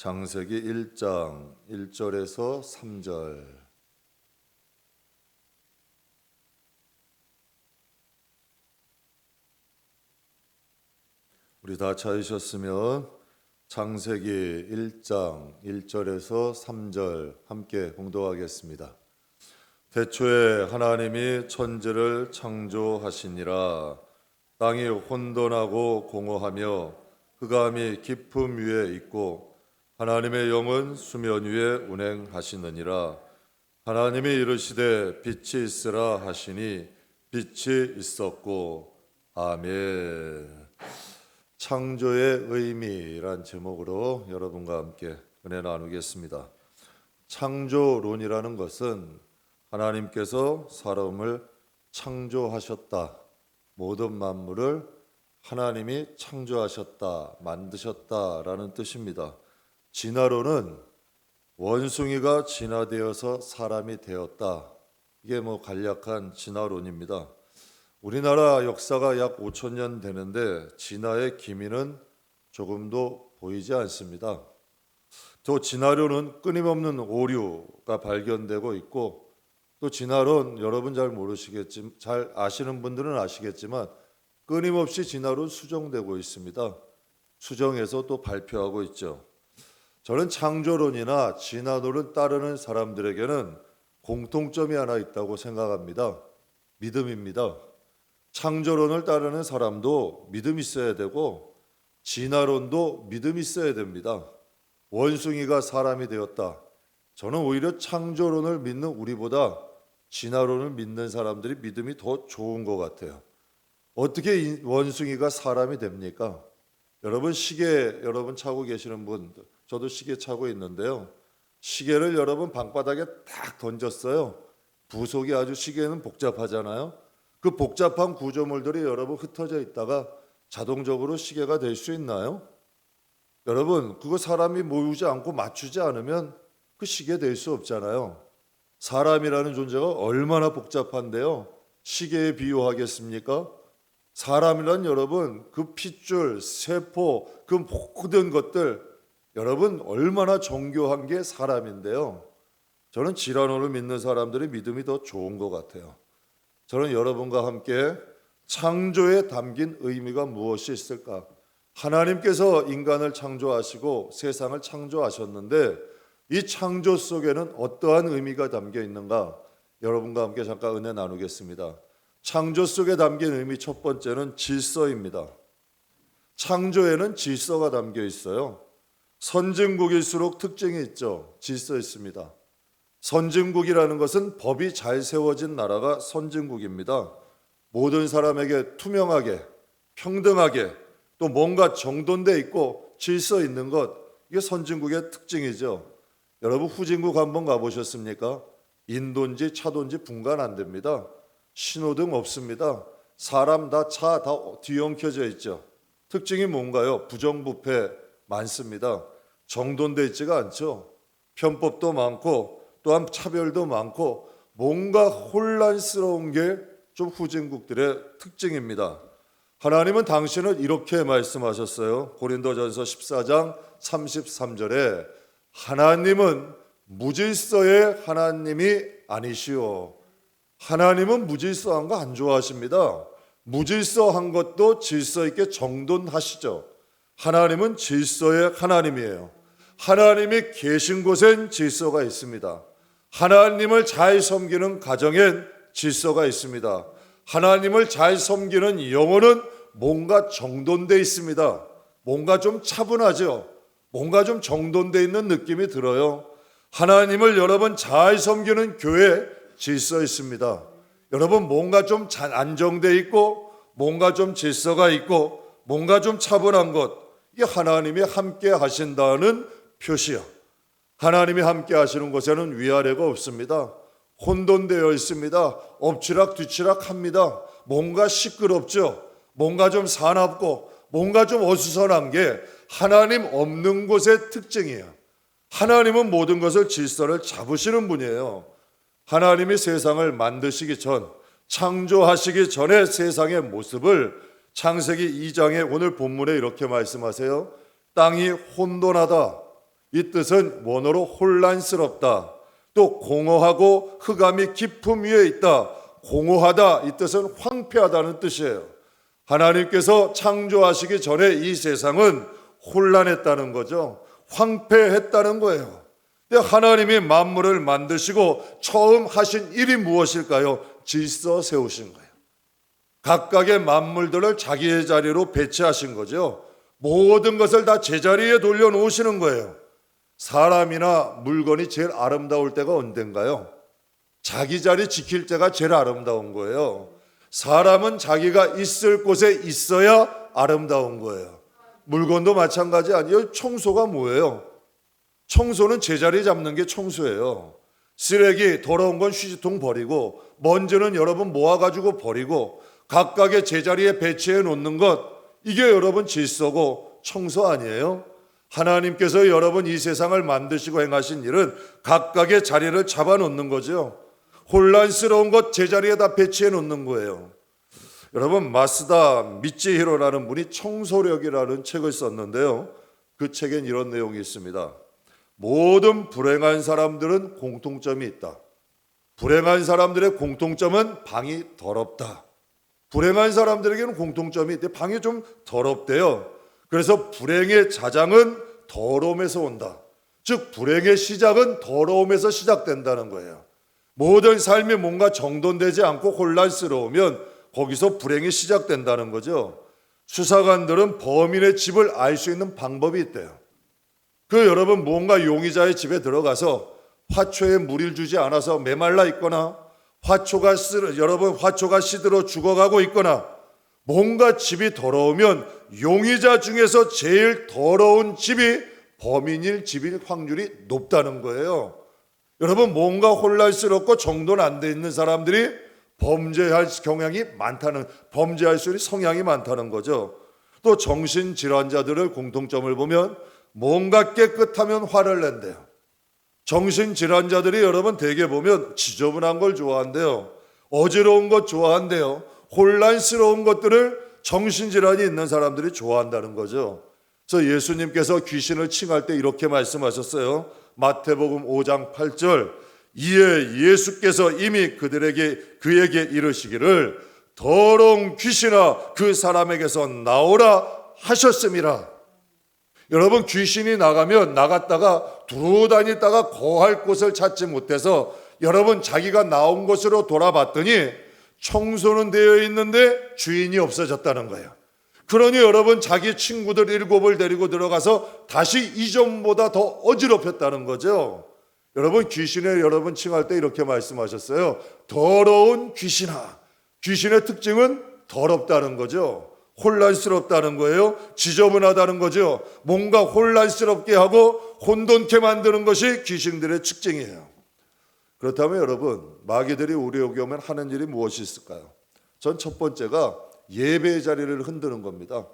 창세기 1장 1절에서 3절. 우리 다 찾으셨으면 창세기 1장 1절에서 3절 함께 봉독하겠습니다. 태초에 하나님이 천지를 창조하시니라. 땅이 혼돈하고 공허하며 흑암이 깊음 위에 있고 하나님의 영은 수면 위에 운행하시느니라. 하나님이 이르시되 빛이 있으라 하시니 빛이 있었고. 아멘. 창조의 의미란 제목으로 여러분과 함께 은혜 나누겠습니다. 창조론이라는 것은 하나님께서 사람을 창조하셨다. 모든 만물을 하나님이 창조하셨다, 만드셨다라는 뜻입니다. 진화론은 원숭이가 진화되어서 사람이 되었다. 이게 간략한 진화론입니다. 우리나라 역사가 약 5,000년 되는데 진화의 기미는 조금도 보이지 않습니다. 또 진화론은 끊임없는 오류가 발견되고 있고, 또 진화론 여러분 잘 아시는 분들은 아시겠지만 끊임없이 진화론 수정되고 있습니다. 수정해서 또 발표하고 있죠. 저는 창조론이나 진화론을 따르는 사람들에게는 공통점이 하나 있다고 생각합니다. 믿음입니다. 창조론을 따르는 사람도 믿음이 있어야 되고 진화론도 믿음이 있어야 됩니다. 원숭이가 사람이 되었다. 저는 오히려 창조론을 믿는 우리보다 진화론을 믿는 사람들이 믿음이 더 좋은 것 같아요. 어떻게 원숭이가 사람이 됩니까? 여러분 여러분 차고 계시는 분, 저도 시계 차고 있는데요. 시계를 여러분 방바닥에 딱 던졌어요. 부속이 아주 시계는 복잡하잖아요. 그 복잡한 구조물들이 여러분 흩어져 있다가 자동적으로 시계가 될 수 있나요? 여러분 그거 사람이 모으지 않고 맞추지 않으면 그 시계 될 수 없잖아요. 사람이라는 존재가 얼마나 복잡한데요. 시계에 비유하겠습니까? 사람이란 여러분 그 핏줄, 세포, 그 모든 것들 여러분 얼마나 정교한 게 사람인데요. 저는 진화론을 믿는 사람들의 믿음이 더 좋은 것 같아요. 저는 여러분과 함께 창조에 담긴 의미가 무엇이 있을까? 하나님께서 인간을 창조하시고 세상을 창조하셨는데 이 창조 속에는 어떠한 의미가 담겨 있는가? 여러분과 함께 잠깐 은혜 나누겠습니다. 창조 속에 담긴 의미 첫 번째는 질서입니다. 창조에는 질서가 담겨 있어요. 선진국일수록 특징이 있죠. 질서 있습니다. 선진국이라는 것은 법이 잘 세워진 나라가 선진국입니다. 모든 사람에게 투명하게, 평등하게, 또 뭔가 정돈돼 있고 질서 있는 것, 이게 선진국의 특징이죠. 여러분 후진국 한번 가보셨습니까? 인도인지 차도인지 분간 안 됩니다. 신호등 없습니다. 사람 다 차 다 뒤엉켜져 있죠. 특징이 뭔가요? 부정부패 많습니다. 정돈돼 있지가 않죠. 편법도 많고 또한 차별도 많고 뭔가 혼란스러운 게 좀 후진국들의 특징입니다. 하나님은 당신을 이렇게 말씀하셨어요. 고린도전서 14장 33절에 하나님은 무질서의 하나님이 아니시오. 하나님은 무질서한 거 안 좋아하십니다. 무질서한 것도 질서 있게 정돈하시죠. 하나님은 질서의 하나님이에요. 하나님이 계신 곳엔 질서가 있습니다. 하나님을 잘 섬기는 가정엔 질서가 있습니다. 하나님을 잘 섬기는 영혼은 뭔가 정돈돼 있습니다. 뭔가 좀 차분하죠. 뭔가 좀 정돈돼 있는 느낌이 들어요. 하나님을 여러분 잘 섬기는 교회 질서 있습니다. 여러분 뭔가 좀 안정돼 있고 뭔가 좀 질서가 있고 뭔가 좀 차분한 것, 이게 하나님이 함께 하신다는 표시야. 하나님이 함께 하시는 곳에는 위아래가 없습니다. 혼돈되어 있습니다. 엎치락 뒤치락 합니다. 뭔가 시끄럽죠. 뭔가 좀 사납고 뭔가 좀 어수선한 게 하나님 없는 곳의 특징이에요. 하나님은 모든 것을 질서를 잡으시는 분이에요. 하나님이 세상을 만드시기 전, 창조하시기 전에 세상의 모습을 창세기 2장의 오늘 본문에 이렇게 말씀하세요. 땅이 혼돈하다. 이 뜻은 원어로 혼란스럽다, 또 공허하고 흑암이 깊음 위에 있다, 공허하다, 이 뜻은 황폐하다는 뜻이에요. 하나님께서 창조하시기 전에 이 세상은 혼란했다는 거죠. 황폐했다는 거예요. 근데 하나님이 만물을 만드시고 처음 하신 일이 무엇일까요? 질서 세우신 거예요. 각각의 만물들을 자기의 자리로 배치하신 거죠. 모든 것을 다 제자리에 돌려놓으시는 거예요. 사람이나 물건이 제일 아름다울 때가 언젠가요? 자기 자리 지킬 때가 제일 아름다운 거예요. 사람은 자기가 있을 곳에 있어야 아름다운 거예요. 물건도 마찬가지 아니에요. 청소가 뭐예요? 청소는 제자리 잡는 게 청소예요. 쓰레기, 더러운 건 휴지통 버리고, 먼지는 여러분 모아가지고 버리고, 각각의 제자리에 배치해 놓는 것, 이게 여러분 질서고 청소 아니에요? 하나님께서 여러분 이 세상을 만드시고 행하신 일은 각각의 자리를 잡아 놓는 거죠. 혼란스러운 것 제자리에다 배치해 놓는 거예요. 여러분, 마스다 미치히로라는 분이 청소력이라는 책을 썼는데요. 그 책엔 이런 내용이 있습니다. 모든 불행한 사람들은 공통점이 있다. 불행한 사람들의 공통점은 방이 더럽다. 불행한 사람들에게는 공통점이 있대. 방이 좀 더럽대요. 그래서 불행의 자장은 더러움에서 온다. 즉 불행의 시작은 더러움에서 시작된다는 거예요. 모든 삶이 뭔가 정돈되지 않고 혼란스러우면 거기서 불행이 시작된다는 거죠. 수사관들은 범인의 집을 알 수 있는 방법이 있대요. 여러분 뭔가 용의자의 집에 들어가서 화초에 물을 주지 않아서 메말라 있거나 화초가 시들어 죽어가고 있거나 뭔가 집이 더러우면 용의자 중에서 제일 더러운 집이 범인일 집일 확률이 높다는 거예요. 여러분 뭔가 혼란스럽고 정돈 안 돼 있는 사람들이 범죄할 경향이 많다는, 범죄할 수 있는 성향이 많다는 거죠. 또 정신질환자들의 공통점을 보면 뭔가 깨끗하면 화를 낸대요. 정신질환자들이 여러분 대개 보면 지저분한 걸 좋아한대요. 어지러운 것 좋아한대요. 혼란스러운 것들을 정신질환이 있는 사람들이 좋아한다는 거죠. 그래서 예수님께서 귀신을 칭할 때 이렇게 말씀하셨어요. 마태복음 5장 8절, 이에 예수께서 이미 그에게 이르시기를 더러운 귀신아 그 사람에게서 나오라 하셨음이라. 여러분 귀신이 나갔다가 두루 다니다가 거할 곳을 찾지 못해서 여러분 자기가 나온 곳으로 돌아봤더니 청소는 되어 있는데 주인이 없어졌다는 거예요. 그러니 여러분 자기 친구들 7을 데리고 들어가서 다시 이전보다 더 어지럽혔다는 거죠. 여러분 귀신을 여러분 칭할 때 이렇게 말씀하셨어요. 더러운 귀신아. 귀신의 특징은 더럽다는 거죠. 혼란스럽다는 거예요. 지저분하다는 거죠. 뭔가 혼란스럽게 하고 혼돈케 만드는 것이 귀신들의 특징이에요. 그렇다면 여러분 마귀들이 우리에게 오면 하는 일이 무엇이 있을까요? 전 첫 번째가 예배의 자리를 흔드는 겁니다.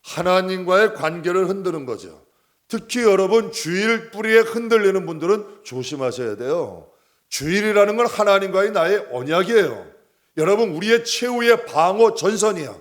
하나님과의 관계를 흔드는 거죠. 특히 여러분 주일 뿌리에 흔들리는 분들은 조심하셔야 돼요. 주일이라는 건 하나님과의 나의 언약이에요. 여러분 우리의 최후의 방어 전선이야.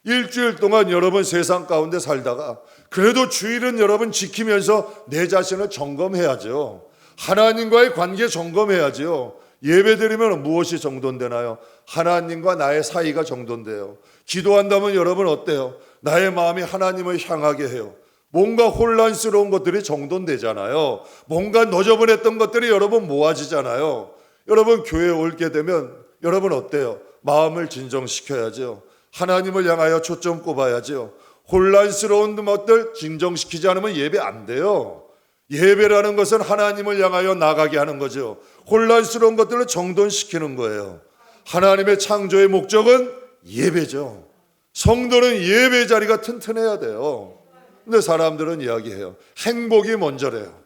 일주일 동안 여러분 세상 가운데 살다가 그래도 주일은 여러분 지키면서 내 자신을 점검해야죠. 하나님과의 관계 점검해야죠. 예배드리면 무엇이 정돈되나요? 하나님과 나의 사이가 정돈돼요. 기도한다면 여러분 어때요? 나의 마음이 하나님을 향하게 해요. 뭔가 혼란스러운 것들이 정돈되잖아요. 뭔가 너저분했던 것들이 여러분 모아지잖아요. 여러분 교회에 올게 되면 여러분 어때요? 마음을 진정시켜야죠. 하나님을 향하여 초점 꼽아야죠. 혼란스러운 것들 진정시키지 않으면 예배 안 돼요. 예배라는 것은 하나님을 향하여 나가게 하는 거죠. 혼란스러운 것들을 정돈시키는 거예요. 하나님의 창조의 목적은 예배죠. 성도는 예배 자리가 튼튼해야 돼요. 근데 사람들은 이야기해요. 행복이 먼저래요.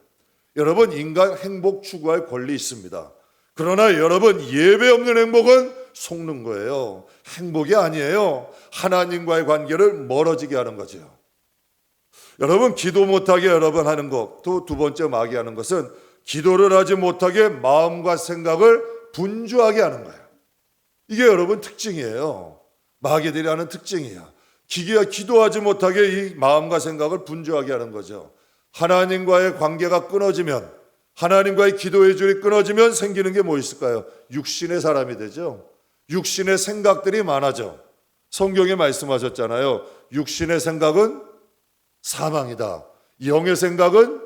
여러분 인간 행복 추구할 권리 있습니다. 그러나 여러분 예배 없는 행복은 속는 거예요. 행복이 아니에요. 하나님과의 관계를 멀어지게 하는 거죠. 여러분 기도 못하게 여러분 하는 것, 또 두 번째 마귀 하는 것은 기도를 하지 못하게 마음과 생각을 분주하게 하는 거예요. 이게 여러분 특징이에요. 마귀들이 하는 특징이야. 기도하지 못하게 이 마음과 생각을 분주하게 하는 거죠. 하나님과의 관계가 끊어지면, 하나님과의 기도의 줄이 끊어지면 생기는 게 뭐 있을까요? 육신의 사람이 되죠. 육신의 생각들이 많아져. 성경에 말씀하셨잖아요. 육신의 생각은 사망이다. 영의 생각은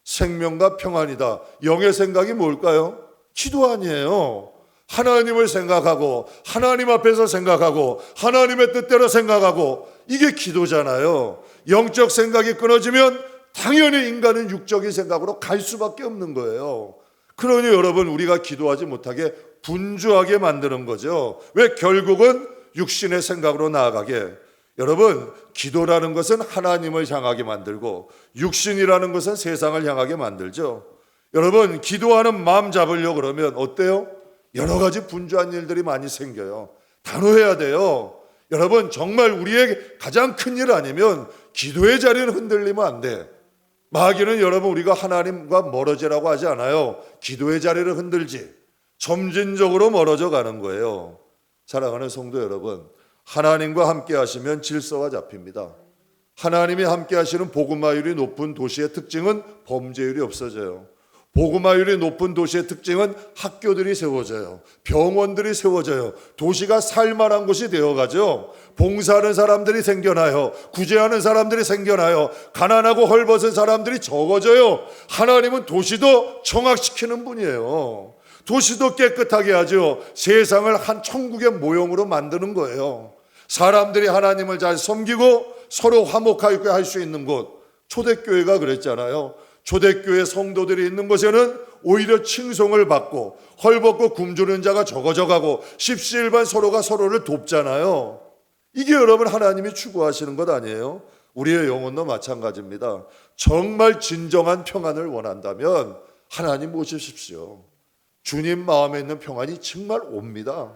생명과 평안이다. 영의 생각이 뭘까요? 기도 아니에요. 하나님을 생각하고 하나님 앞에서 생각하고 하나님의 뜻대로 생각하고, 이게 기도잖아요. 영적 생각이 끊어지면 당연히 인간은 육적인 생각으로 갈 수밖에 없는 거예요. 그러니 여러분, 우리가 기도하지 못하게 분주하게 만드는 거죠. 왜? 결국은 육신의 생각으로 나아가게. 여러분, 기도라는 것은 하나님을 향하게 만들고 육신이라는 것은 세상을 향하게 만들죠. 여러분, 기도하는 마음 잡으려고 그러면 어때요? 여러 가지 분주한 일들이 많이 생겨요. 단호해야 돼요. 여러분, 정말 우리의 가장 큰 일 아니면 기도의 자리는 흔들리면 안 돼. 마귀는 여러분, 우리가 하나님과 멀어지라고 하지 않아요. 기도의 자리를 흔들지. 점진적으로 멀어져 가는 거예요. 사랑하는 성도 여러분, 하나님과 함께 하시면 질서가 잡힙니다. 하나님이 함께 하시는 복음화율이 높은 도시의 특징은 범죄율이 없어져요. 복음화율이 높은 도시의 특징은 학교들이 세워져요. 병원들이 세워져요. 도시가 살만한 곳이 되어가죠. 봉사하는 사람들이 생겨나요. 구제하는 사람들이 생겨나요. 가난하고 헐벗은 사람들이 적어져요. 하나님은 도시도 정확시키는 분이에요. 도시도 깨끗하게 하죠. 세상을 한 천국의 모형으로 만드는 거예요. 사람들이 하나님을 잘 섬기고 서로 화목하게 할 수 있는 곳. 초대교회가 그랬잖아요. 초대교회 성도들이 있는 곳에는 오히려 칭송을 받고 헐벗고 굶주린 자가 적어져가고 십시일반 서로가 서로를 돕잖아요. 이게 여러분 하나님이 추구하시는 것 아니에요? 우리의 영혼도 마찬가지입니다. 정말 진정한 평안을 원한다면 하나님 모시십시오. 주님 마음에 있는 평안이 정말 옵니다.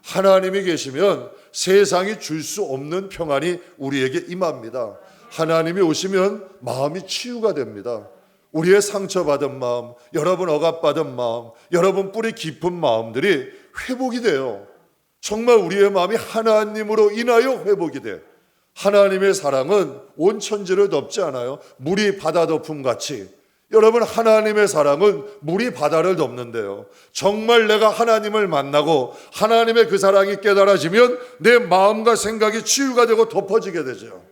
하나님이 계시면 세상이 줄 수 없는 평안이 우리에게 임합니다. 하나님이 오시면 마음이 치유가 됩니다. 우리의 상처받은 마음, 여러분 억압받은 마음, 여러분 뿌리 깊은 마음들이 회복이 돼요. 정말 우리의 마음이 하나님으로 인하여 회복이 돼. 하나님의 사랑은 온 천지를 덮지 않아요. 물이 바다 덮음 같이. 여러분, 하나님의 사랑은 물이 바다를 덮는데요. 정말 내가 하나님을 만나고 하나님의 그 사랑이 깨달아지면 내 마음과 생각이 치유가 되고 덮어지게 되죠.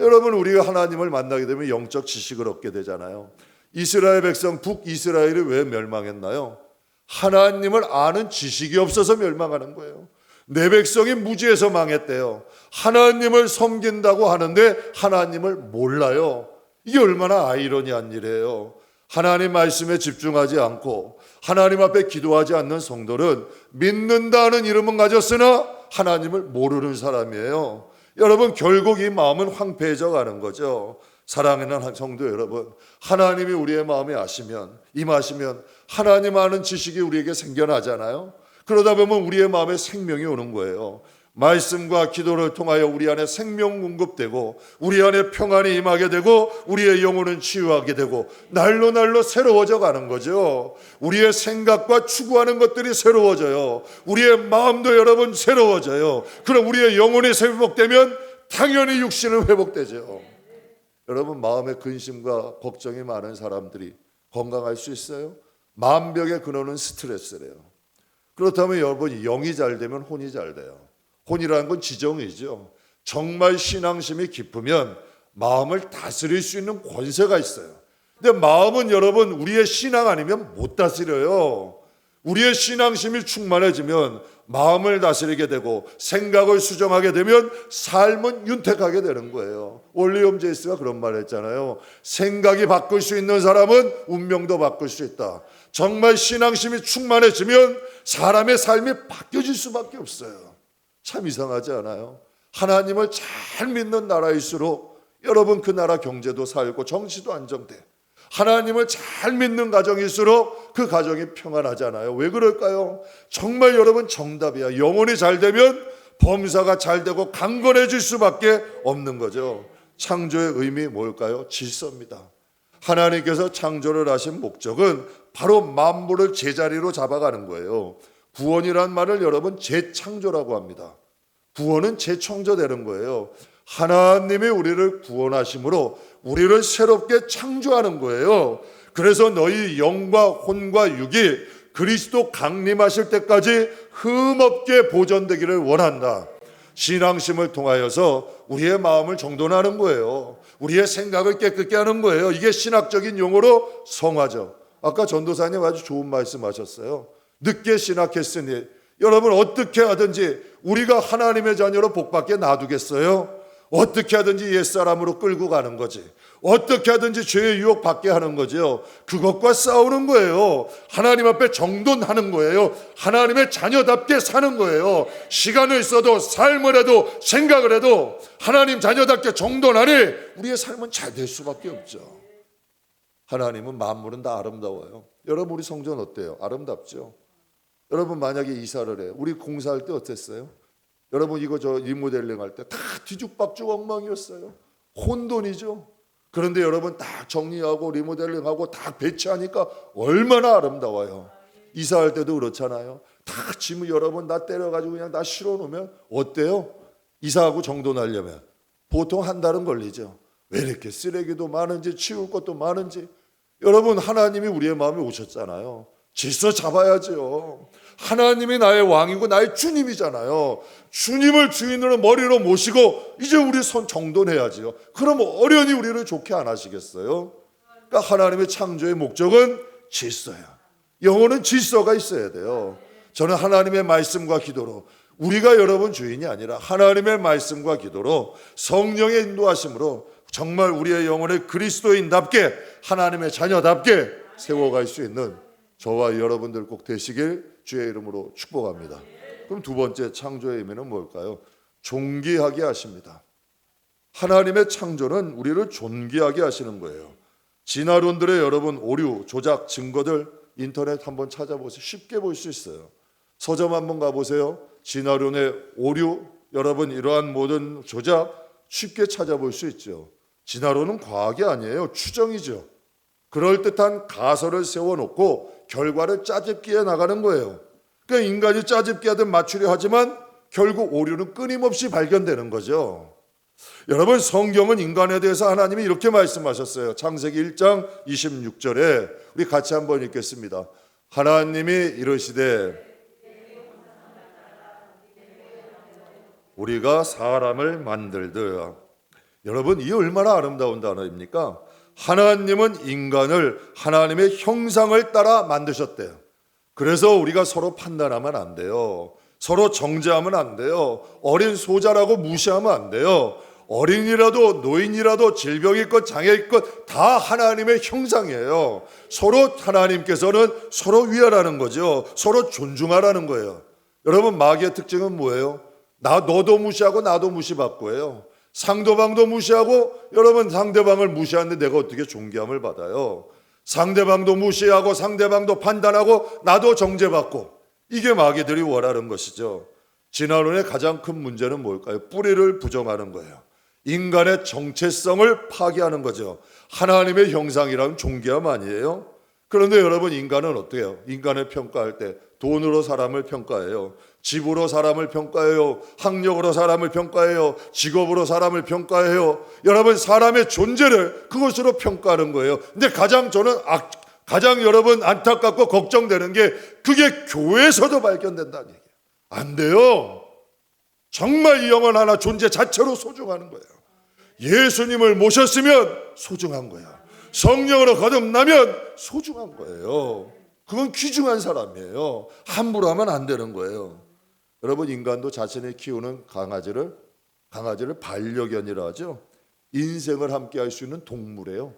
여러분, 우리가 하나님을 만나게 되면 영적 지식을 얻게 되잖아요. 이스라엘 백성 북이스라엘이 왜 멸망했나요? 하나님을 아는 지식이 없어서 멸망하는 거예요. 내 백성이 무지해서 망했대요. 하나님을 섬긴다고 하는데 하나님을 몰라요. 이게 얼마나 아이러니한 일이에요. 하나님 말씀에 집중하지 않고 하나님 앞에 기도하지 않는 성도는 믿는다는 이름은 가졌으나 하나님을 모르는 사람이에요. 여러분, 결국 이 마음은 황폐해져 가는 거죠. 사랑하는 성도 여러분, 하나님이 우리의 마음에 아시면, 임하시면 하나님 아는 지식이 우리에게 생겨나잖아요. 그러다 보면 우리의 마음에 생명이 오는 거예요. 말씀과 기도를 통하여 우리 안에 생명 공급되고 우리 안에 평안이 임하게 되고 우리의 영혼은 치유하게 되고 날로 날로 새로워져 가는 거죠. 우리의 생각과 추구하는 것들이 새로워져요. 우리의 마음도 여러분 새로워져요. 그럼 우리의 영혼이 회복되면 당연히 육신은 회복되죠. 여러분, 마음에 근심과 걱정이 많은 사람들이 건강할 수 있어요? 만병의 근원은 스트레스래요. 그렇다면 여러분, 영이 잘 되면 혼이 잘 돼요. 혼이라는 건 지정이죠. 정말 신앙심이 깊으면 마음을 다스릴 수 있는 권세가 있어요. 근데 마음은 여러분 우리의 신앙 아니면 못 다스려요. 우리의 신앙심이 충만해지면 마음을 다스리게 되고 생각을 수정하게 되면 삶은 윤택하게 되는 거예요. 월리엄 제이스가 그런 말 했잖아요. 생각이 바꿀 수 있는 사람은 운명도 바꿀 수 있다. 정말 신앙심이 충만해지면 사람의 삶이 바뀌어질 수밖에 없어요. 참 이상하지 않아요? 하나님을 잘 믿는 나라일수록 여러분 그 나라 경제도 살고 정치도 안정돼. 하나님을 잘 믿는 가정일수록 그 가정이 평안하잖아요. 왜 그럴까요? 정말 여러분 정답이야. 영혼이 잘 되면 범사가 잘 되고 강건해질 수밖에 없는 거죠. 창조의 의미 뭘까요? 질서입니다. 하나님께서 창조를 하신 목적은 바로 만물을 제자리로 잡아가는 거예요. 구원이란 말을 여러분 재창조라고 합니다. 구원은 재창조되는 거예요. 하나님이 우리를 구원하심으로 우리를 새롭게 창조하는 거예요. 그래서 너희 영과 혼과 육이 그리스도 강림하실 때까지 흠없게 보존되기를 원한다. 신앙심을 통하여서 우리의 마음을 정돈하는 거예요. 우리의 생각을 깨끗게 하는 거예요. 이게 신학적인 용어로 성화죠. 아까 전도사님 아주 좋은 말씀하셨어요. 늦게 신학했으니 여러분 어떻게 하든지 우리가 하나님의 자녀로 복받게 놔두겠어요? 어떻게 하든지 옛사람으로 끌고 가는 거지. 어떻게 하든지 죄의 유혹 받게 하는 거죠. 그것과 싸우는 거예요. 하나님 앞에 정돈하는 거예요. 하나님의 자녀답게 사는 거예요. 시간을 써도 삶을 해도 생각을 해도 하나님 자녀답게 정돈하니 우리의 삶은 잘 될 수밖에 없죠. 하나님은 만물은 다 아름다워요. 여러분 우리 성전 어때요? 아름답죠? 여러분 만약에 이사를 해요. 우리 공사할 때 어땠어요? 여러분 이거 저 리모델링 할 때 다 뒤죽박죽 엉망이었어요. 혼돈이죠. 그런데 여러분 딱 정리하고 리모델링하고 다 배치하니까 얼마나 아름다워요. 이사할 때도 그렇잖아요. 다 짐을 여러분 다 때려가지고 그냥 다 실어놓으면 어때요? 이사하고 정돈하려면 보통 한 달은 걸리죠. 왜 이렇게 쓰레기도 많은지 치울 것도 많은지. 여러분 하나님이 우리의 마음에 오셨잖아요. 질서 잡아야죠. 하나님이 나의 왕이고 나의 주님이잖아요. 주님을 주인으로 머리로 모시고 이제 우리 손 정돈해야죠. 그럼 어련히 우리를 좋게 안 하시겠어요? 그러니까 하나님의 창조의 목적은 질서야. 영혼은 질서가 있어야 돼요. 저는 하나님의 말씀과 기도로 우리가 여러분 주인이 아니라 하나님의 말씀과 기도로 성령의 인도하심으로 정말 우리의 영혼을 그리스도인답게 하나님의 자녀답게 세워갈 수 있는 저와 여러분들 꼭 되시길 주의 이름으로 축복합니다. 그럼 두 번째 창조의 의미는 뭘까요? 존귀하게 하십니다. 하나님의 창조는 우리를 존귀하게 하시는 거예요. 진화론들의 여러분 오류, 조작, 증거들 인터넷 한번 찾아보세요. 쉽게 볼 수 있어요. 서점 한번 가보세요. 진화론의 오류, 여러분 이러한 모든 조작 쉽게 찾아볼 수 있죠. 진화론은 과학이 아니에요. 추정이죠. 그럴듯한 가설을 세워놓고 결과를 짜집기해 나가는 거예요. 그러니까 인간이 짜집기 하든 맞추려 하지만 결국 오류는 끊임없이 발견되는 거죠. 여러분 성경은 인간에 대해서 하나님이 이렇게 말씀하셨어요. 창세기 1장 26절에 우리 같이 한번 읽겠습니다. 하나님이 이르시되 우리가 사람을 만들되. 여러분 이 얼마나 아름다운 단어입니까? 하나님은 인간을 하나님의 형상을 따라 만드셨대요. 그래서 우리가 서로 판단하면 안 돼요. 서로 정죄하면 안 돼요. 어린 소자라고 무시하면 안 돼요. 어린이라도 노인이라도 질병이 있건 장애 있건 다 하나님의 형상이에요. 서로 하나님께서는 서로 위하라는 거죠. 서로 존중하라는 거예요. 여러분 마귀의 특징은 뭐예요? 너도 무시하고 나도 무시받고예요. 상대방도 무시하고 여러분 상대방을 무시하는데 내가 어떻게 존귀함을 받아요? 상대방도 무시하고 상대방도 판단하고 나도 정죄받고 이게 마귀들이 원하는 것이죠. 진화론의 가장 큰 문제는 뭘까요? 뿌리를 부정하는 거예요. 인간의 정체성을 파괴하는 거죠. 하나님의 형상이라면 존귀함 아니에요? 그런데 여러분 인간은 어때요? 인간을 평가할 때 돈으로 사람을 평가해요. 집으로 사람을 평가해요. 학력으로 사람을 평가해요. 직업으로 사람을 평가해요. 여러분 사람의 존재를 그것으로 평가하는 거예요. 근데 가장 여러분 안타깝고 걱정되는 게 그게 교회에서도 발견된다는 얘기예요. 안 돼요. 정말 이 영혼 하나 존재 자체로 소중한 거예요. 예수님을 모셨으면 소중한 거야. 성령으로 거듭나면 소중한 거예요. 그건 귀중한 사람이에요. 함부로 하면 안 되는 거예요. 여러분 인간도 자신이 키우는 강아지를 반려견이라 하죠. 인생을 함께 할 수 있는 동물이에요.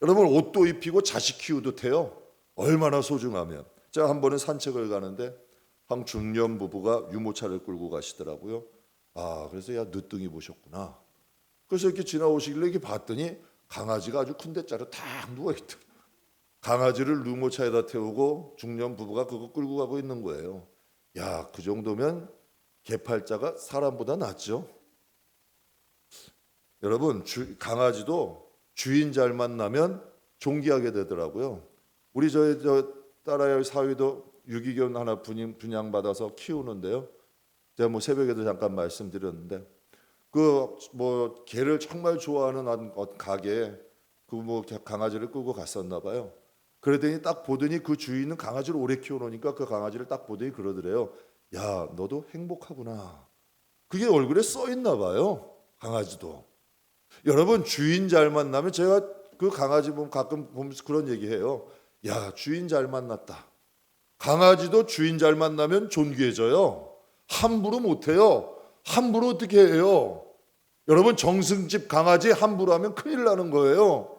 여러분 옷도 입히고 자식 키우듯 해요. 얼마나 소중하면. 제가 한 번은 산책을 가는데 한 중년 부부가 유모차를 끌고 가시더라고요. 그래서 야 늦둥이 보셨구나. 그래서 이렇게 지나오시길래 이렇게 봤더니 강아지가 아주 큰 대자로 탁 누워있더라고요. 강아지를 유모차에다 태우고 중년 부부가 그거 끌고 가고 있는 거예요. 야, 그 정도면 개팔자가 사람보다 낫죠. 여러분 강아지도 주인 잘 만나면 존귀하게 되더라고요. 우리 저희 딸아이 사위도 유기견 하나 분양받아서 키우는데요. 제가 새벽에도 잠깐 말씀드렸는데 그 뭐 개를 정말 좋아하는 가게에 그 뭐 강아지를 끌고 갔었나 봐요. 그러더니 딱 보더니 그 주인은 강아지를 오래 키워놓으니까 그 강아지를 딱 보더니 그러더래요. 야, 너도 행복하구나. 그게 얼굴에 써 있나 봐요. 강아지도. 여러분, 주인 잘 만나면, 제가 그 강아지 보면 가끔 보면서 그런 얘기해요. 야, 주인 잘 만났다. 강아지도 주인 잘 만나면 존귀해져요. 함부로 못해요. 함부로 어떻게 해요? 여러분, 정승집 강아지 함부로 하면 큰일 나는 거예요.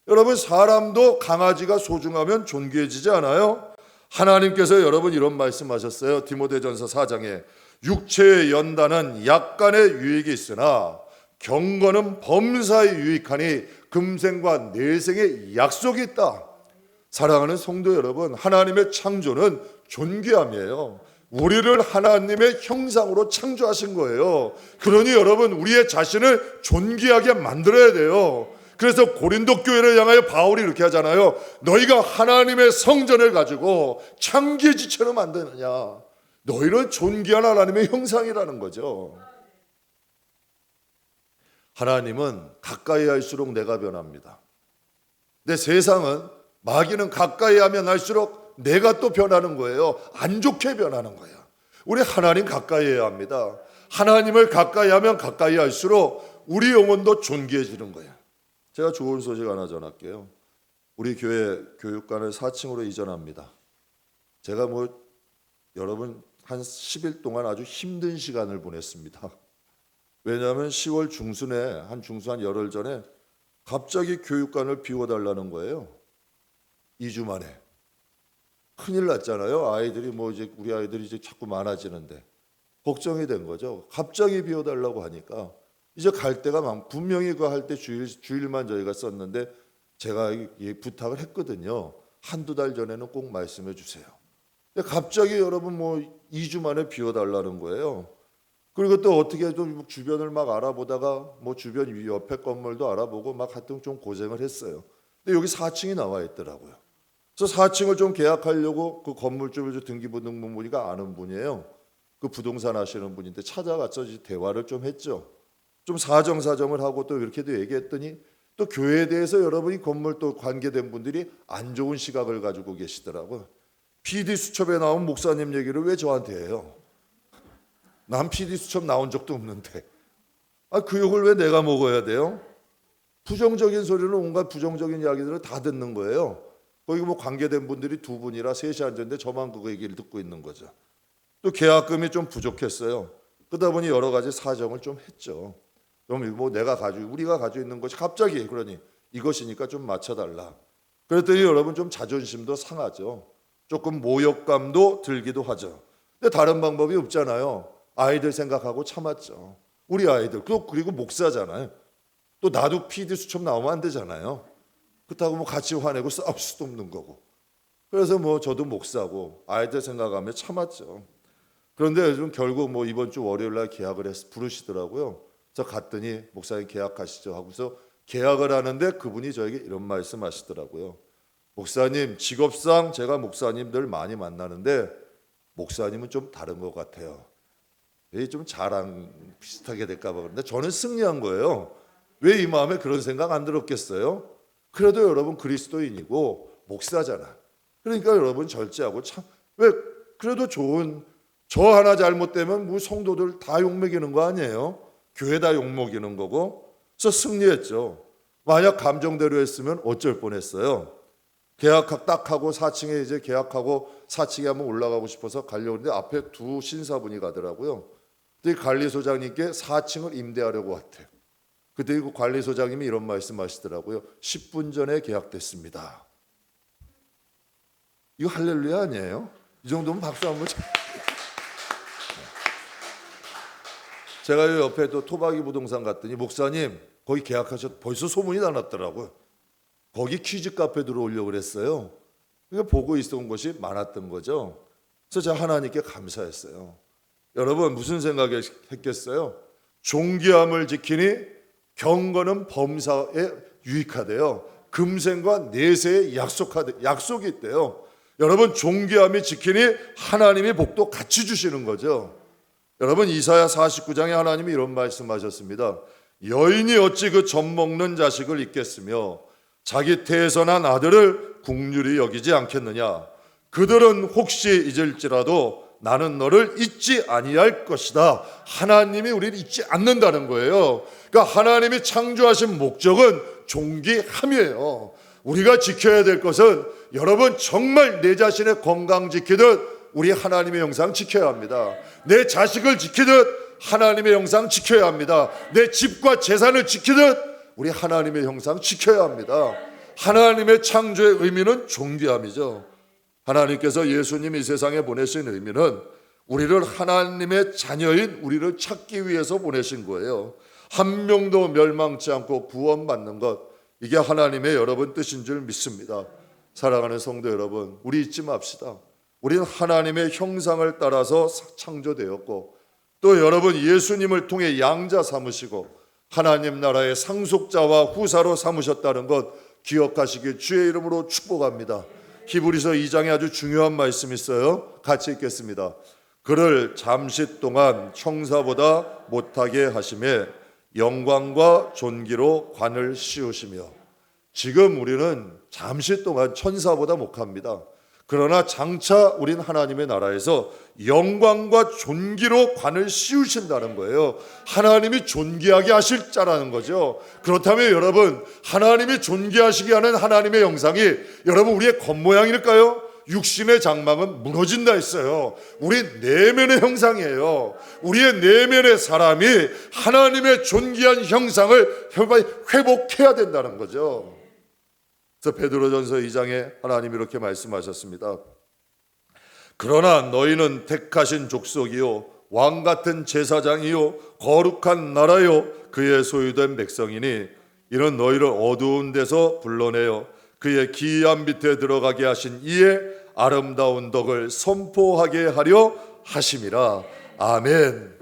여러분, 사람도 강아지가 소중하면 존귀해지지 않아요? 하나님께서 여러분 이런 말씀하셨어요. 디모데전서 4장에 육체의 연단은 약간의 유익이 있으나 경건은 범사에 유익하니 금생과 내생의 약속이 있다. 사랑하는 성도 여러분, 하나님의 창조는 존귀함이에요. 우리를 하나님의 형상으로 창조하신 거예요. 그러니 여러분, 우리의 자신을 존귀하게 만들어야 돼요. 그래서 고린도 교회를 향하여 바울이 이렇게 하잖아요. 너희가 하나님의 성전을 가지고 창기지처럼 만드느냐. 너희는 존귀한 하나님의 형상이라는 거죠. 하나님은 가까이 할수록 내가 변합니다. 근데 세상은, 마귀는 가까이 하면 할수록 내가 또 변하는 거예요. 안 좋게 변하는 거예요. 우리 하나님 가까이 해야 합니다. 하나님을 가까이 하면 가까이 할수록 우리 영혼도 존귀해지는 거예요. 제가 좋은 소식 하나 전할게요. 우리 교회 교육관을 4층으로 이전합니다. 제가 여러분 한 10일 동안 아주 힘든 시간을 보냈습니다. 왜냐하면 10월 중순에 중수 한 열흘 전에 갑자기 교육관을 비워달라는 거예요. 2주 만에. 큰일 났잖아요. 아이들이 이제 우리 아이들이 이제 자꾸 많아지는데 걱정이 된 거죠. 갑자기 비워달라고 하니까 이제 갈 데가 분명히 그 할 때 주일만 저희가 썼는데 제가 부탁을 했거든요. 한두 달 전에는 꼭 말씀해 주세요. 근데 갑자기 여러분 2주 만에 비워달라는 거예요. 그리고 또 어떻게 좀 주변을 막 알아보다가 주변 옆에 건물도 알아보고 막 하여튼 좀 고생을 했어요. 근데 여기 4층이 나와 있더라고요. 그래서 4층을 좀 계약하려고 그 건물주에서 등기부등본 보니까 아는 분이에요. 그 부동산 하시는 분인데 찾아가서 대화를 좀 했죠. 좀 사정을 하고 또 이렇게도 얘기했더니 또 교회에 대해서 여러분이 건물 또 관계된 분들이 안 좋은 시각을 가지고 계시더라고요. PD 수첩에 나온 목사님 얘기를 왜 저한테 해요? 난 PD 수첩 나온 적도 없는데. 그 욕을 왜 내가 먹어야 돼요? 부정적인 소리는 온갖 부정적인 이야기들을 다 듣는 거예요. 거기 관계된 분들이 두 분이라 셋이 앉았는데 저만 그 얘기를 듣고 있는 거죠. 또 계약금이 좀 부족했어요. 그러다 보니 여러 가지 사정을 좀 했죠. 그럼 우리가 가지고 있는 것이 갑자기 그러니 이것이니까 좀 맞춰달라. 그랬더니 여러분 좀 자존심도 상하죠. 조금 모욕감도 들기도 하죠. 근데 다른 방법이 없잖아요. 아이들 생각하고 참았죠. 우리 아이들 그리고 목사잖아요. 또 나도 PD 수첩 나오면 안 되잖아요. 그렇다고 같이 화내고 싸울 수도 없는 거고. 그래서 저도 목사고 아이들 생각하며 참았죠. 그런데 요즘 결국 이번 주 월요일 날 계약을 부르시더라고요. 그래서 갔더니 목사님 계약하시죠 하고서 계약을 하는데 그분이 저에게 이런 말씀하시더라고요. 목사님, 직업상 제가 목사님들 많이 만나는데 목사님은 좀 다른 것 같아요. 좀 자랑 비슷하게 될까 봐. 그런데 저는 승리한 거예요. 왜 이 마음에 그런 생각 안 들었겠어요? 그래도 여러분 그리스도인이고 목사잖아. 그러니까 여러분 절제하고 왜 그래도 저 하나 잘못되면 성도들 다 욕먹이는 거 아니에요? 교회 다 욕먹이는 거고. 그래서 승리했죠. 만약 감정대로 했으면 어쩔 뻔했어요. 계약 딱 하고 4층에 이제 계약하고 4층에 한번 올라가고 싶어서 가려고 했는데 앞에 두 신사분이 가더라고요. 근데 관리소장님께 4층을 임대하려고 왔대요. 그때 그 관리소장님이 이런 말씀하시더라고요. 10분 전에 계약됐습니다. 이거 할렐루야 아니에요? 이 정도면 박수 한번 쳐. 제가 옆에 또 토박이 부동산 갔더니 목사님 거기 벌써 소문이 다 났더라고요. 거기 퀴즈 카페 들어오려고 그랬어요. 그러니까 보고 있었던 것이 많았던 거죠. 그래서 제가 하나님께 감사했어요. 여러분 무슨 생각했겠어요? 존귀함을 지키니 경건은 범사에 유익하대요. 금생과 내세에 약속이 있대요. 여러분 존귀함이 지키니 하나님의 복도 같이 주시는 거죠. 여러분, 이사야 49장에 하나님이 이런 말씀하셨습니다. 여인이 어찌 그 젖먹는 자식을 잊겠으며 자기 태에서 난 아들을 긍휼히 여기지 않겠느냐. 그들은 혹시 잊을지라도 나는 너를 잊지 아니할 것이다. 하나님이 우리를 잊지 않는다는 거예요. 그러니까 하나님이 창조하신 목적은 존귀함이에요. 우리가 지켜야 될 것은, 여러분, 정말 내 자신의 건강 지키듯 우리 하나님의 형상 지켜야 합니다. 내 자식을 지키듯 하나님의 형상 지켜야 합니다. 내 집과 재산을 지키듯 우리 하나님의 형상 지켜야 합니다. 하나님의 창조의 의미는 존귀함이죠. 하나님께서 예수님 이 세상에 보내신 의미는 우리를 하나님의 자녀인 우리를 찾기 위해서 보내신 거예요. 한 명도 멸망치 않고 구원받는 것, 이게 하나님의 여러분 뜻인 줄 믿습니다. 사랑하는 성도 여러분, 우리 잊지 맙시다. 우리는 하나님의 형상을 따라서 창조되었고, 또 여러분 예수님을 통해 양자 삼으시고 하나님 나라의 상속자와 후사로 삼으셨다는 것 기억하시길 주의 이름으로 축복합니다. 히브리서 2장에 아주 중요한 말씀이 있어요. 같이 읽겠습니다. 그를 잠시 동안 형사보다 못하게 하심에 영광과 존귀로 관을 씌우시며. 지금 우리는 잠시 동안 천사보다 못합니다. 그러나 장차 우린 하나님의 나라에서 영광과 존귀로 관을 씌우신다는 거예요. 하나님이 존귀하게 하실 자라는 거죠. 그렇다면 여러분, 하나님이 존귀하시게 하는 하나님의 형상이 여러분 우리의 겉모양일까요? 육신의 장막은 무너진다 했어요. 우리 내면의 형상이에요. 우리의 내면의 사람이 하나님의 존귀한 형상을 회복해야 된다는 거죠. 그래서 베드로전서 2장에 하나님이 이렇게 말씀하셨습니다. 그러나 너희는 택하신 족속이요 왕 같은 제사장이요 거룩한 나라요 그의 소유된 백성이니 이는 너희를 어두운 데서 불러내어 그의 기이한 밑에 들어가게 하신 이의 아름다운 덕을 선포하게 하려 하심이라. 아멘.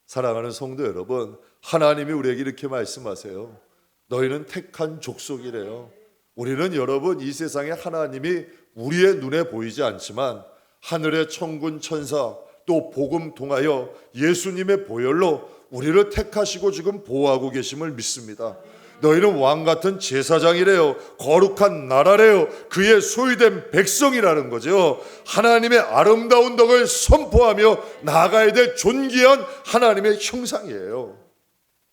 사랑하는 성도 여러분, 하나님이 우리에게 이렇게 말씀하세요. 너희는 택한 족속이래요. 우리는 여러분 이 세상에 하나님이 우리의 눈에 보이지 않지만 하늘의 천군 천사 또 복음 통하여 예수님의 보혈로 우리를 택하시고 지금 보호하고 계심을 믿습니다. 너희는 왕 같은 제사장이래요. 거룩한 나라래요. 그의 소유된 백성이라는 거죠. 하나님의 아름다운 덕을 선포하며 나아가야 될 존귀한 하나님의 형상이에요.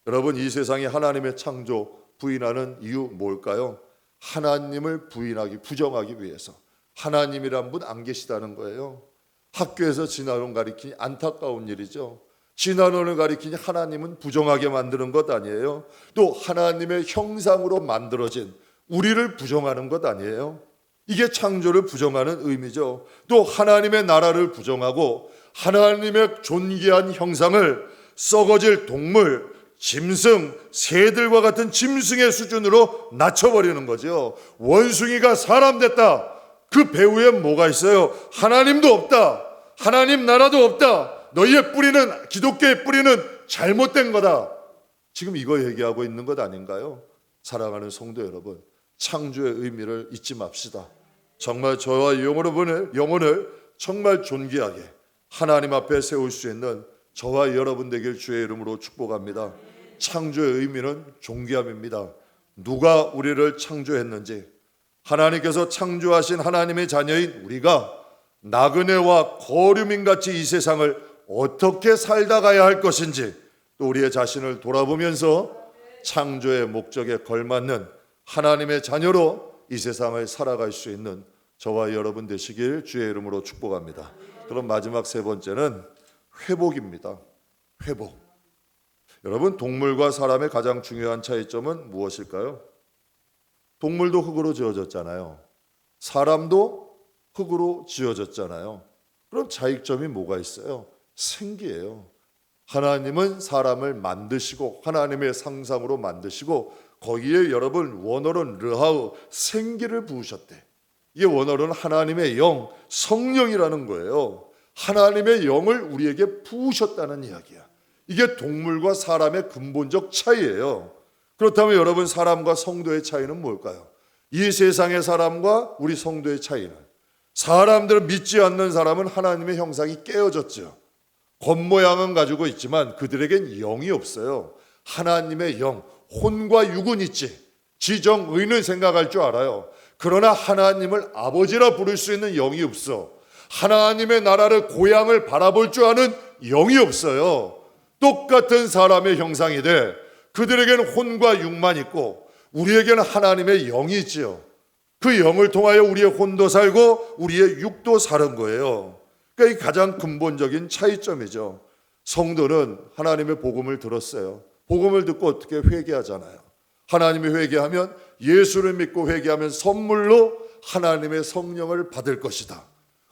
여러분, 이 세상에 하나님의 창조 부인하는 이유 뭘까요? 하나님을 부정하기 위해서. 하나님이란 분 안 계시다는 거예요. 학교에서 진화론 가리키니 안타까운 일이죠. 진화론을 가리키니 하나님은 부정하게 만드는 것 아니에요. 또 하나님의 형상으로 만들어진 우리를 부정하는 것 아니에요. 이게 창조를 부정하는 의미죠. 또 하나님의 나라를 부정하고 하나님의 존귀한 형상을 썩어질 동물, 짐승, 새들과 같은 짐승의 수준으로 낮춰버리는 거죠. 원숭이가 사람 됐다. 그 배후에 뭐가 있어요? 하나님도 없다. 하나님 나라도 없다. 너희의 뿌리는, 기독교의 뿌리는 잘못된 거다. 지금 이거 얘기하고 있는 것 아닌가요? 사랑하는 성도 여러분, 창조의 의미를 잊지 맙시다. 정말 저와 영혼을 정말 존귀하게 하나님 앞에 세울 수 있는 저와 여러분 되길 주의 이름으로 축복합니다. 창조의 의미는 존귀함입니다. 누가 우리를 창조했는지, 하나님께서 창조하신 하나님의 자녀인 우리가 나그네와 거류민같이 이 세상을 어떻게 살다 가야 할 것인지, 또 우리의 자신을 돌아보면서 창조의 목적에 걸맞는 하나님의 자녀로 이 세상을 살아갈 수 있는 저와 여러분 되시길 주의 이름으로 축복합니다. 그럼 마지막 세 번째는 회복입니다. 회복. 여러분, 동물과 사람의 가장 중요한 차이점은 무엇일까요? 동물도 흙으로 지어졌잖아요. 사람도 흙으로 지어졌잖아요. 그럼 차이점이 뭐가 있어요? 생기예요. 하나님은 사람을 만드시고 하나님의 상상으로 만드시고 거기에 여러분 원어로는 르하우, 생기를 부으셨대. 이게 원어로는 하나님의 영, 성령이라는 거예요. 하나님의 영을 우리에게 부으셨다는 이야기야. 이게 동물과 사람의 근본적 차이예요. 그렇다면 여러분, 사람과 성도의 차이는 뭘까요? 이 세상의 사람과 우리 성도의 차이는, 사람들을 믿지 않는 사람은 하나님의 형상이 깨어졌죠. 겉모양은 가지고 있지만 그들에겐 영이 없어요. 하나님의 영, 혼과 육은 있지 지정의는 생각할 줄 알아요. 그러나 하나님을 아버지라 부를 수 있는 영이 없어. 하나님의 나라를 고향을 바라볼 줄 아는 영이 없어요. 똑같은 사람의 형상이 돼 그들에게는 혼과 육만 있고 우리에게는 하나님의 영이 있지요. 그 영을 통하여 우리의 혼도 살고 우리의 육도 사는 거예요. 그러니까 이 가장 근본적인 차이점이죠. 성도는 하나님의 복음을 들었어요. 복음을 듣고 어떻게 회개하잖아요. 하나님이 회개하면 예수를 믿고 회개하면 선물로 하나님의 성령을 받을 것이다.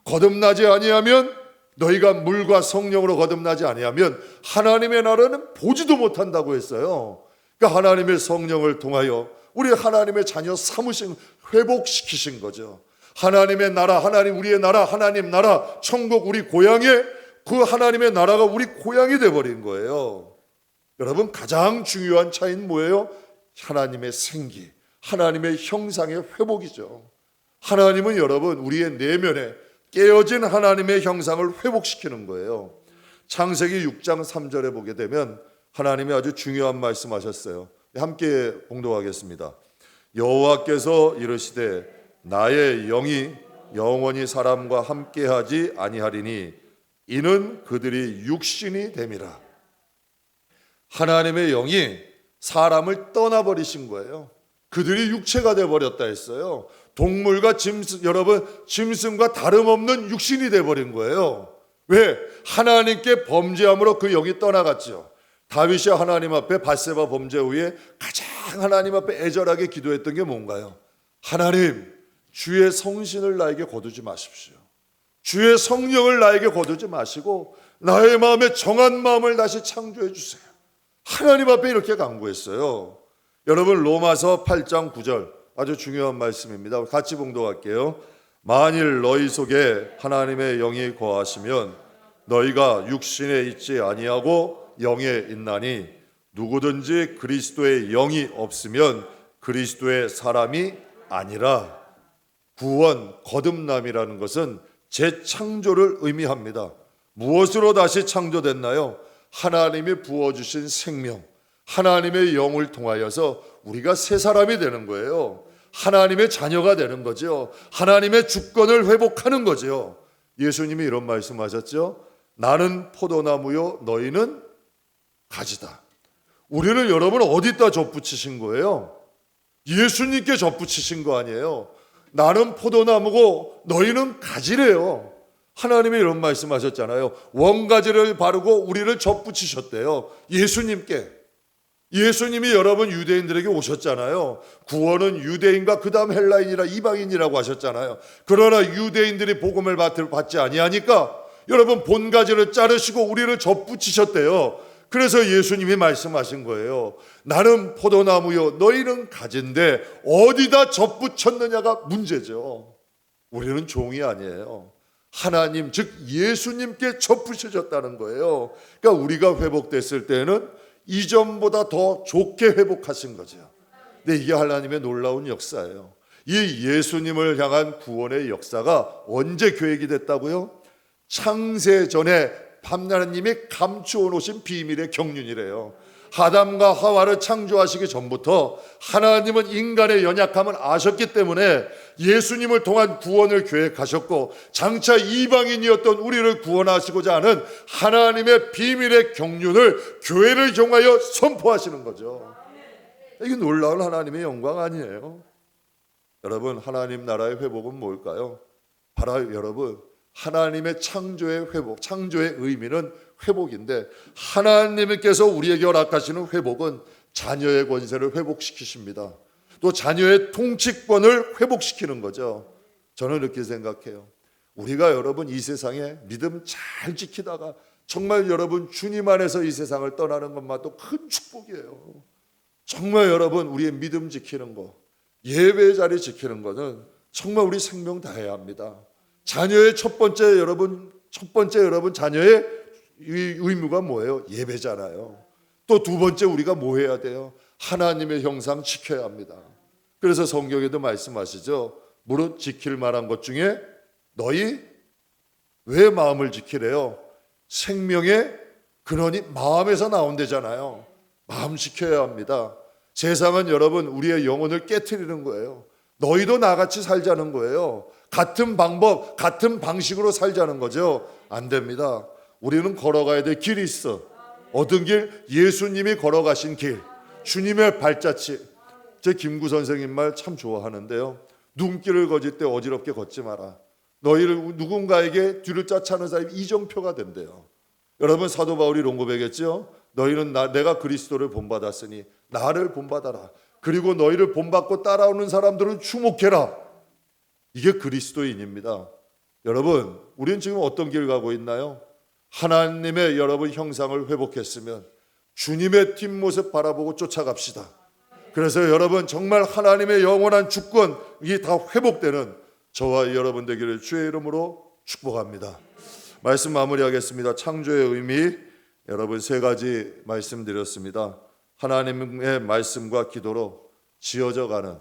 거듭나지 아니하면 너희가 물과 성령으로 거듭나지 아니하면 하나님의 나라는 보지도 못한다고 했어요. 그러니까 하나님의 성령을 통하여 우리 하나님의 자녀 삼으신 회복시키신 거죠. 하나님의 나라, 하나님 우리의 나라, 하나님 나라, 천국 우리 고향에 그 하나님의 나라가 우리 고향이 돼버린 거예요. 여러분 가장 중요한 차이는 뭐예요? 하나님의 생기, 하나님의 형상의 회복이죠. 하나님은 여러분 우리의 내면에 깨어진 하나님의 형상을 회복시키는 거예요. 창세기 6장 3절에 보게 되면 하나님이 아주 중요한 말씀하셨어요. 함께 봉독하겠습니다. 여호와께서 이르시되 나의 영이 영원히 사람과 함께하지 아니하리니 이는 그들이 육신이 됨이라. 하나님의 영이 사람을 떠나버리신 거예요. 그들이 육체가 되어버렸다 했어요. 동물과 짐승, 여러분 짐승과 다름없는 육신이 되어버린 거예요. 왜? 하나님께 범죄함으로 그 영이 떠나갔죠. 다윗이 하나님 앞에 밧세바 범죄 후에 가장 하나님 앞에 애절하게 기도했던 게 뭔가요? 하나님, 주의 성신을 나에게 거두지 마십시오. 주의 성령을 나에게 거두지 마시고 나의 마음에 정한 마음을 다시 창조해 주세요. 하나님 앞에 이렇게 간구했어요. 여러분 로마서 8장 9절 아주 중요한 말씀입니다. 같이 봉독할게요. 만일 너희 속에 하나님의 영이 거하시면 너희가 육신에 있지 아니하고 영에 있나니 누구든지 그리스도의 영이 없으면 그리스도의 사람이 아니라. 구원, 거듭남이라는 것은 재창조를 의미합니다. 무엇으로 다시 창조됐나요? 하나님이 부어주신 생명, 하나님의 영을 통하여서 우리가 새 사람이 되는 거예요. 하나님의 자녀가 되는 거죠. 하나님의 주권을 회복하는 거죠. 예수님이 이런 말씀하셨죠. 나는 포도나무요 너희는 가지다. 우리를 여러분 어디다 접붙이신 거예요? 예수님께 접붙이신 거 아니에요. 나는 포도나무고 너희는 가지래요. 하나님이 이런 말씀하셨잖아요. 원가지를 바르고 우리를 접붙이셨대요. 예수님께. 예수님이 여러분 유대인들에게 오셨잖아요. 구원은 유대인과 그 다음 헬라인이라 이방인이라고 하셨잖아요. 그러나 유대인들이 복음을 받지 아니하니까 여러분 본가지를 자르시고 우리를 접붙이셨대요. 그래서 예수님이 말씀하신 거예요. 나는 포도나무요 너희는 가지인데 어디다 접붙였느냐가 문제죠. 우리는 종이 아니에요. 하나님 즉 예수님께 접붙여졌다는 거예요. 그러니까 우리가 회복됐을 때는 이전보다 더 좋게 회복하신 거죠. 근데 이게 하나님의 놀라운 역사예요. 이 예수님을 향한 구원의 역사가 언제 계획이 됐다고요? 창세 전에 하나님이 감추어 놓으신 비밀의 경륜이래요. 아담과 하와를 창조하시기 전부터 하나님은 인간의 연약함을 아셨기 때문에 예수님을 통한 구원을 계획하셨고 장차 이방인이었던 우리를 구원하시고자 하는 하나님의 비밀의 경륜을 교회를 통하여 선포하시는 거죠. 이게 놀라운 하나님의 영광 아니에요? 여러분 하나님 나라의 회복은 뭘까요? 바로 여러분 하나님의 창조의 회복, 창조의 의미는 회복인데 하나님께서 우리에게 허락하시는 회복은 자녀의 권세를 회복시키십니다. 또 자녀의 통치권을 회복시키는 거죠. 저는 이렇게 생각해요. 우리가 여러분 이 세상에 믿음 잘 지키다가 정말 여러분 주님 안에서 이 세상을 떠나는 것만도 큰 축복이에요. 정말 여러분 우리의 믿음 지키는 거, 예배 자리 지키는 거는 정말 우리 생명 다해야 합니다. 자녀의 첫 번째 여러분 자녀의 의무가 뭐예요? 예배잖아요. 또 두 번째 우리가 뭐 해야 돼요? 하나님의 형상 지켜야 합니다. 그래서 성경에도 말씀하시죠. 무릇 지킬 만한 것 중에 너희 왜 마음을 지키래요? 생명의 근원이 마음에서 나온대잖아요. 마음 지켜야 합니다. 세상은 여러분 우리의 영혼을 깨트리는 거예요. 너희도 나같이 살자는 거예요. 같은 방법, 같은 방식으로 살자는 거죠. 안 됩니다. 우리는 걸어가야 될 길이 있어. 어떤 길? 예수님이 걸어가신 길, 주님의 발자취. 제 김구 선생님 말 참 좋아하는데요. 눈길을 거질 때 어지럽게 걷지 마라. 너희를 누군가에게 뒤를 쫓아가는 사람이 이정표가 된대요. 여러분 사도 바울이 이런 고백했죠. 너희는 내가 그리스도를 본받았으니 나를 본받아라. 그리고 너희를 본받고 따라오는 사람들은 주목해라. 이게 그리스도인입니다. 여러분 우리는 지금 어떤 길 가고 있나요? 하나님의 여러분 형상을 회복했으면 주님의 뒷모습 바라보고 쫓아갑시다. 그래서 여러분 정말 하나님의 영원한 주권이 다 회복되는 저와 여러분 되기를 주의 이름으로 축복합니다. 말씀 마무리하겠습니다. 창조의 의미 여러분 세 가지 말씀드렸습니다. 하나님의 말씀과 기도로 지어져가는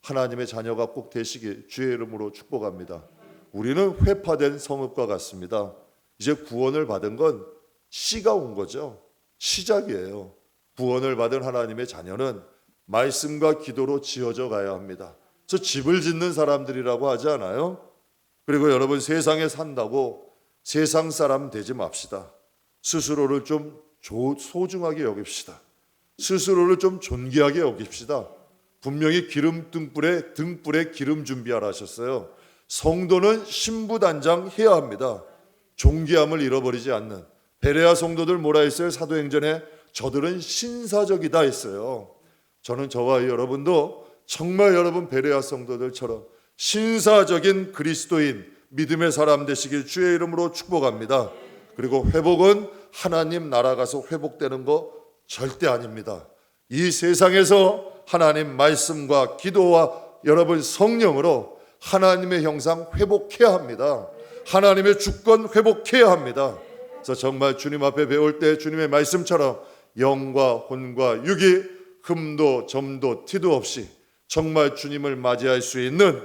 하나님의 자녀가 꼭 되시길 주의 이름으로 축복합니다. 우리는 회파된 성읍과 같습니다. 이제 구원을 받은 건 씨가 온 거죠. 시작이에요. 구원을 받은 하나님의 자녀는 말씀과 기도로 지어져 가야 합니다. 그래서 집을 짓는 사람들이라고 하지 않아요? 그리고 여러분 세상에 산다고 세상 사람 되지 맙시다. 스스로를 좀 소중하게 여깁시다. 스스로를 좀 존귀하게 여깁시다. 분명히 기름 등불에 기름 준비하라 하셨어요. 성도는 신부단장 해야 합니다. 존귀함을 잃어버리지 않는. 베레아 성도들 뭐라 했어요? 사도행전에 저들은 신사적이다 했어요. 저는 저와 여러분도 정말 여러분 베레아 성도들처럼 신사적인 그리스도인 믿음의 사람 되시길 주의 이름으로 축복합니다. 그리고 회복은 하나님 나라 가서 회복되는 거 절대 아닙니다. 이 세상에서 하나님 말씀과 기도와 여러분 성령으로 하나님의 형상 회복해야 합니다. 하나님의 주권 회복해야 합니다. 그래서 정말 주님 앞에 배울 때 주님의 말씀처럼 영과 혼과 육이 흠도 점도 티도 없이 정말 주님을 맞이할 수 있는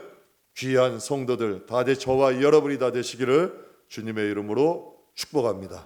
귀한 성도들 다 저와 여러분이 다 되시기를 주님의 이름으로 축복합니다.